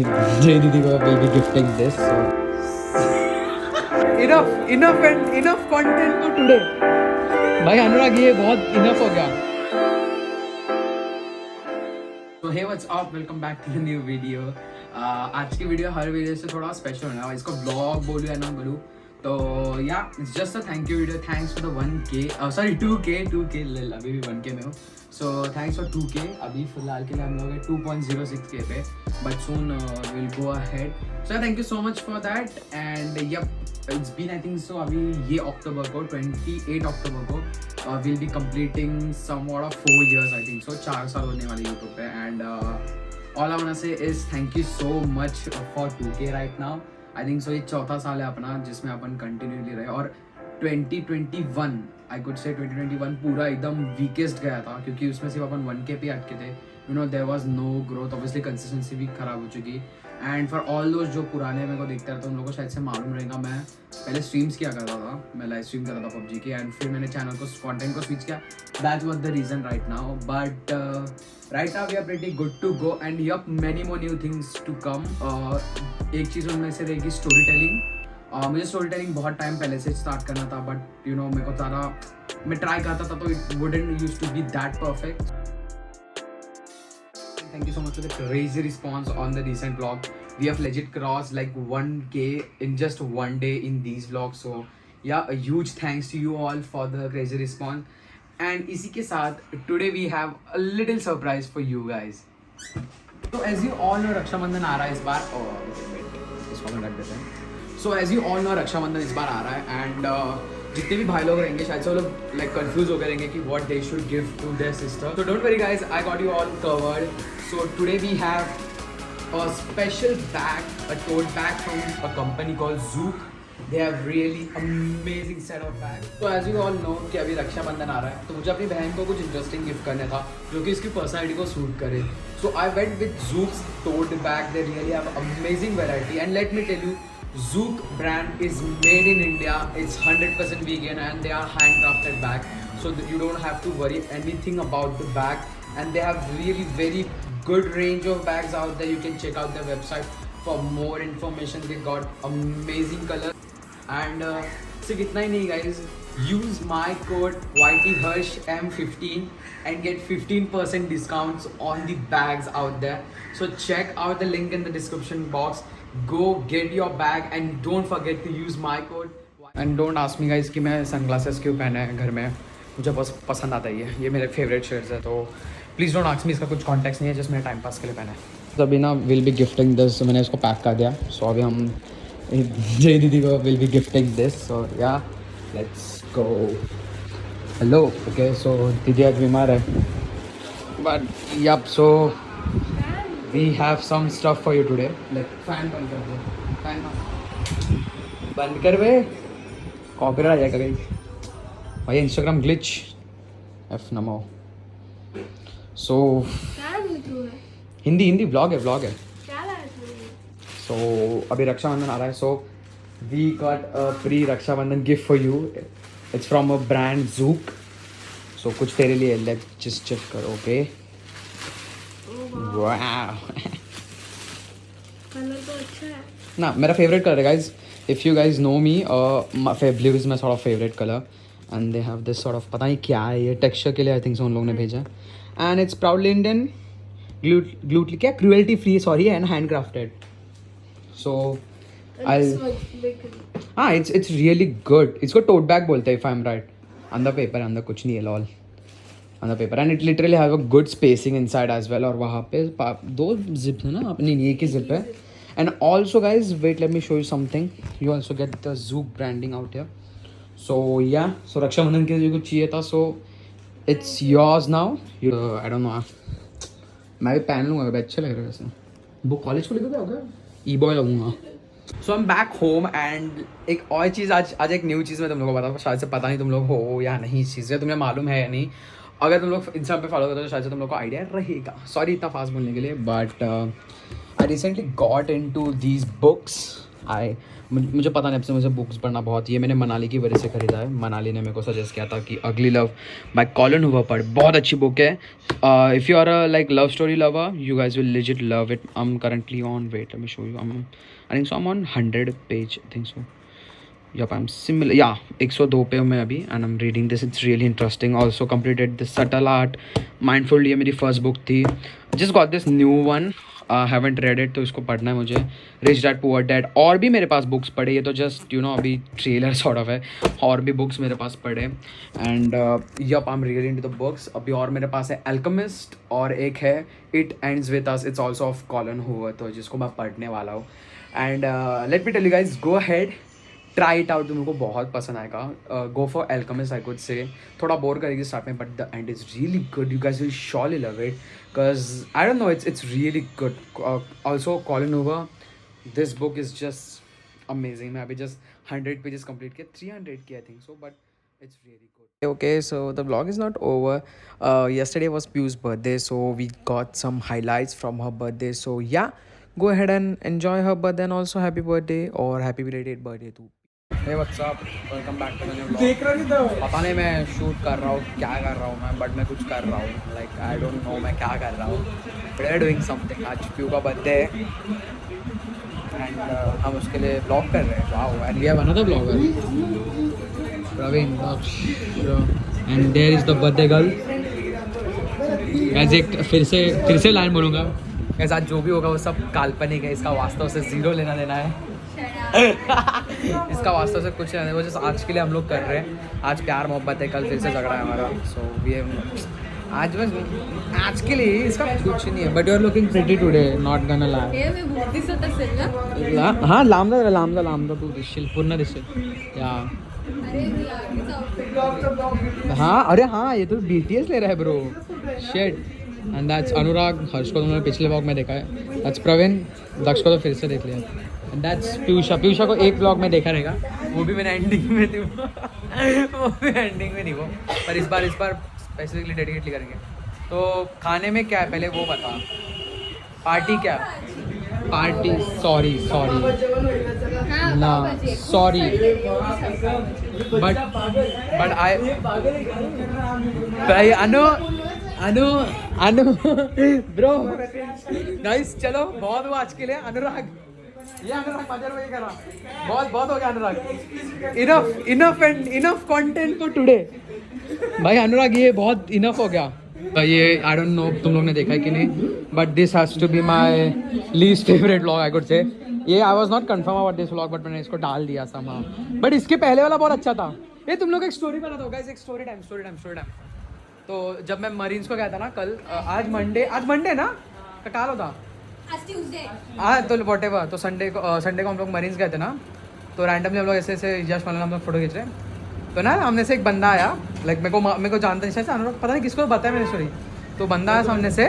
Jay Didi will be gifting this. So. enough content for today. भाई अनुराग ये बहुत enough हो गया. So hey what's up? Welcome back to the new video. आज की video हर video से थोड़ा स्पेशल होना है. इसको ब्लॉग बोलूँ या ना बोलूँ तो या it's just a thank you video. Thanks for the 1K sorry 2K lil अभी भी 1K में हूँ. So thanks for 2K. अभी फिलहाल के लिए हम लोग 2.06K पे but soon will go ahead. So thank you so much for that and yup it's been I think so अभी ये अक्टूबर को 28 अक्टूबर को will be completing somewhat of 4 years I think सो. 4 साल होने वाले यूट्यूब पे and all I want to say is thank you so much for 2K right now. I think so ये चौथा साल है अपना जिसमें अपन कंटिन्यूली रहे और 2021 आई कुड से 2021 पूरा एकदम वीकेस्ट गया था क्योंकि उसमें सिर्फ अपन 1K पे अटके थे. You know there was no growth. Obviously consistency भी खराब हो चुकी एंड फॉर ऑल दोज जो पुराने मेरे को देखते रहते उन लोगों को शायद से मालूम रहेगा मैं पहले स्ट्रीम्स किया करता था. मैं लाइव स्ट्रीम करता था PUBG की एंड फिर मैंने चैनल को कंटेंट को स्विच किया. That was the reason right now but right now we are pretty good to go and yup many more new things to come. एक चीज़ उनमें से रहेगी स्टोरी टेलिंग. मुझे स्टोरी टेलिंग बहुत टाइम पहले से स्टार्ट करना था बट यू नो मेरे को ज़्यादा मैं ट्राई करता था तो it wouldn't use to be that perfect. Thank you so much for the crazy response on the recent vlog. We have legit crossed like 1K in just one day in these vlogs. So yeah, a huge thanks to you all for the crazy response. And इसी के साथ today we have a little surprise for you guys. So as you all know Rakshabandhan आ रहा है इस बार. इसको मैं रख देते हैं. So as you all know Rakshabandhan इस बार आ रहा है and जितने भी भाई लोग रहेंगे शायद से वो लोग लाइक कंफ्यूज हो गए रहेंगे कि what they should give to their sister. So don't worry guys, I got you all covered. So today we have a special bag, a tote bag from a company called Zook. They have really amazing set of bag. तो as you all know कि अभी रक्षाबंधन आ रहा है तो मुझे अपनी बहन को कुछ इंटरेस्टिंग गिफ्ट करना था जो कि इसकी पर्सनैलिटी को सूट करे. So I went with Zook's tote bag. They really have amazing variety and let me tell you, Zook brand is made in India. It's 100% vegan and they are handcrafted bag. So that you don't have to worry anything about the bag. And they have really very good range of bags out there. You can check out their website for more information. They got amazing color. And सिर्फ इतना ही नहीं guys. Use my code YTHarshM15 and get 15% discounts on the bags out there. So check out the link in the description box. Go get your bag and don't forget to use my code. And don't ask me guys कि मैं sunglasses क्यों पहने हैं घर में. मुझे बस पसंद आता ही है. ये मेरे फेवरेट शेड्स है तो प्लीज़ डोंट आस्क मी. इसका कुछ कॉन्टेक्स्ट नहीं है, जस्ट मेरे टाइम पास के लिए पहना है. तो अभी ना विल बी गिफ्टिंग दिस. मैंने इसको पैक कर दिया. सो अभी हम जय दीदी को will be gifting this. So ya let's go. Hello. Okay so दीदी आज बीमार है but yup so we have some stuff for you today. Like fan बंद कर दे. fan बंद कर बे. कॉपीराइट आ जाएगा गाइस. भाई इंस्टाग्राम ग्लिच एफ नमो. सो हिंदी ब्लॉग है. सो अभी रक्षाबंधन आ रहा है so we got a pre Raksha Bandhan gift for you. It's from a brand Zook. So कुछ तेरे लिए. लेट्स जस्ट चेक करो. ओके वाह कलर तो अच्छा है ना. मेरा फेवरेट कलर है guys. If you guys know me blue is my sort of favourite colour and they have this sort of पता नहीं क्या है ये टेक्सचर के लिए आई थिंक सो उन लोगों ने भेजा है. एंड इट्स प्राउडली इंडियन ग्लूटली क्या cruelty free sorry and handcrafted. So I हाँ इट्स रियली गुड. इसको टोट बैग बोलते हैं इफ आई एम राइट. अंदर पेपर अंदर कुछ नहीं है lol on the paper and it literally have a good spacing inside as well. और वहाँ पे दो zip है ना अपनी नहीं एक ही zip है. and also guys wait let me show you something. you also get the Zook branding out here. so yeah so Rakshabandhan के लिए कुछ चाहिए था so it's yours now. I don't know मैं भी पहन लूँगा. अच्छे लग रहे हैं वैसे. वो कॉलेज को लेकर होगा ई बॉय लगूंगा. So I am back home and एक और चीज़ आज एक न्यू चीज़ मैं तुम लोगों को बताऊँ. शायद से पता नहीं तुम लोग हो या नहीं इस चीज़ से. तुम्हें मालूम है या नहीं. अगर तुम लोग इंस्टाग्राम पे फॉलो करते हो तो शायद से तुम लोग को आइडिया रहेगा. सॉरी इतना फास्ट बोलने के लिए but I recently got into these books. मुझे पता नहीं, अब से मुझे बुक्स पढ़ना बहुत, ये मैंने मनाली की वजह से ख़रीदा है। मनाली ने मेरे को सजेस्ट किया था कि अगली लव बाय कॉलिन हूवर पढ़, बहुत अच्छी बुक है। If you are a like love story lover, you guys will legit love it. I am currently on, wait let me show you, I think so I am on 100 page, I think so. Yup, I'm similar. Yeah, 102 पे हूँ मैं अभी, and I'm reading this. It's really interesting. Also completed the Subtle Art. Mindful, ये मेरी first book थी. Just got this new one. Haven't read it, तो इसको पढ़ना है मुझे. Rich Dad Poor Dad. और भी मेरे पास books पढ़े, ये तो just you know अभी trailer sort of है. और भी books मेरे पास पढ़े. And yup, I'm really into the books. अभी और मेरे पास है Alchemist, और एक है It Ends With Us. It's also of Colin Hoover, तो जिसको मैं पढ़ने वाला हूँ. And let me tell you guys, go ahead. Try it out, तो मेरे को बहुत पसंद आएगा. Go for alchemist, I could से. थोड़ा बोर करेगी स्टार्ट में, but the end is really good. You guys will surely love it, because I don't know, it's really good. Also Colleen Hoover, this book is just amazing. मैं अभी just 100 pages complete किया, 300 की आई think so, but it's really good. Okay, so the vlog is not over. Yesterday was Piyu's birthday, so we got some highlights from her birthday. So yeah, go ahead and enjoy her birthday, and also happy birthday or happy belated birthday too. Hey, what's up? Welcome back to the new vlog. देख रहा नहीं था, पता नहीं मैं shoot कर रहा हूँ, क्या कर रहा हूँ मैं, बट मैं कुछ कर रहा हूँ. लाइक आई डोंट नो मैं क्या कर रहा हूँ, बट आई डूइंग समथिंग. आज प्यू का बर्थडे है, एंड हम उसके लिए ब्लॉग कर रहे हैं. Wow, and we have another blogger Praveen, and there is the birthday girl. Guys, एक फिर से लाइन बोलूँगा. Guys, आज जो भी होगा वो सब काल्पनिक है, इसका वास्तव से जीरो लेना देना है. इसका वास्तव से कुछ नहीं, वो जस्ट आज के लिए हम लोग कर रहे हैं. आज प्यार मोहब्बत है, कल फिर से झगड़ा है हमारा. सो वी हैव आज बस आज के लिए इसका कुछ नहीं है. But you are looking pretty today, not gonna lie. हाँ, लांबदा तू दिसशील, पूर्ण दिसशील. या हाँ, अरे हाँ, ये तो BTS ले रहा है ब्रो. शिट. एंड दैट्स अनुराग. हर्ष को तुमने पिछले ब्लॉग में देखा है. दैट्स प्रवीण. दक्ष को तो फिर से देख लिया. एंड दैट्स पीयूषा को एक ब्लॉग में देखा रहेगा, वो भी मैंने एंडिंग में थी. वो भी एंडिंग में नहीं वो, पर इस बार स्पेसिफिकली डेडिकेटली करेंगे. तो खाने में क्या है पहले वो बता. पार्टी क्या? पार्टी, सॉरी ना, sorry, but I Anu bro. Guys चलो, बहुत हुआ आज के लिए. अनुराग, ये अनुराग बाजार में करा, बहुत हो गया Anurag. Enough content for today. भाई अनुराग, ये बहुत इनफ हो गया. ये आई डोंट नो तुम लोग ने देखा है कि नहीं, but this has to be my least favourite vlog I could say. ये I was not confirm about this vlog, but मैंने इसको डाल दिया समहाउ. बट इसके पहले वाला बहुत अच्छा था. ये तुम लोग एक स्टोरी बनाता हो गाइस, एक स्टोरी टाइम. तो जब मैं मरीन्स को गया था ना कल, आज मंडे ना, काल होता हाँ, तो वॉट एवर. तो संडे को हम लोग मरीन्स गए थे ना, तो रैंडमली हम लोग ऐसे यश माला हम लोग फोटो खींच रहे. तो ना सामने से एक बंदा आया, लाइक मेरे को जानता नहीं, शायद अनुराग, पता नहीं किसको बताया मैंने स्टोरी. तो बंदा आया सामने से,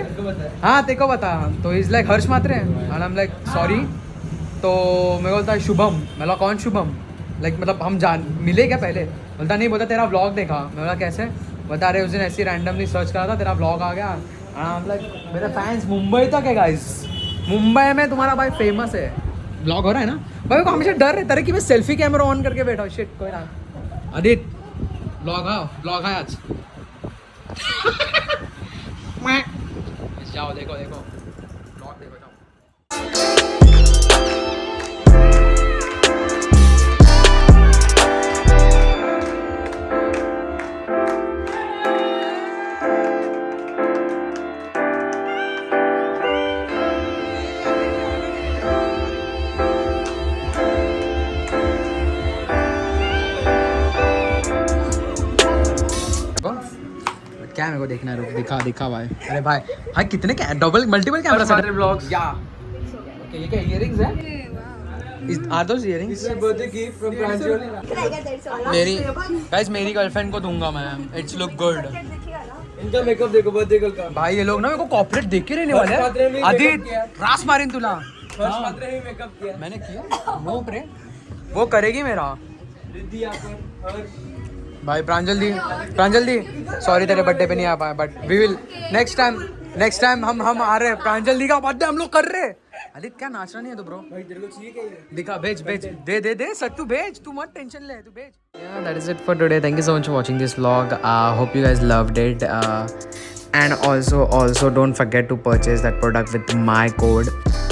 हाँ तेरे को बता. तो is like Harsh Matre, and I am like sorry. तो मैं बोलता है शुभम. मैं बोला कौन शुभम, लाइक मतलब हम मिले क्या पहले. बोलता नहीं, बोलता तेरा व्लॉग देखा. मैं बोला कैसे. बता रहे उस दिन ऐसे रैंडमली सर्च करा था, तेरा व्लॉग आ गया. लाइक मेरे फैंस मुंबई तक है गाइस. मुंबई में तुम्हारा भाई फेमस है. व्लॉग हो रहा है ना भाई. को हमेशा डर रहता है कि मैं सेल्फी कैमरा ऑन करके बैठा हूँ. शिट, कोई ना. आदित ब्लॉग है आज. जाओ देखो ब्लॉग देखो जाओ. क्या मेरे को देखना है, दिखा भाई. अरे भाई कितने क्या double multiple camera setup blogs. या ओके, ये क्या इयररिंग्स है? Are those earrings? Birthday gift from Pranjal. मेरी गर्लफ्रेंड को दूंगा मैं. It's look good. इनका मेकअप देखो बर्थडे गर्ल का. भाई ये लोग ना मेरे को कॉर्पोरेट देख के रहने वाले हैं. आदित रास मारिन तुला. फर्स्ट मात्रे में मेकअप किया मैंने. किया नो प्रे, वो करेगी मेरा. रिद्धि आकर भाई. प्रांजल दी सॉरी तेरे बर्थडे पे नहीं आ पाए, but we will next time हम आ रहे हैं. प्रांजल दी का बर्थडे हम लोग कर रहे हैं. आदित्य क्या नाचना नहीं है तो ब्रो भाई तेरे को चाहिए क्या ये? दिखा भेज भेज दे सट्टू भेज तू मत टेंशन ले तू भेज yeah that is it for today thank you so much for watching this vlog hope you guys loved it and also don't forget to purchase that product with my code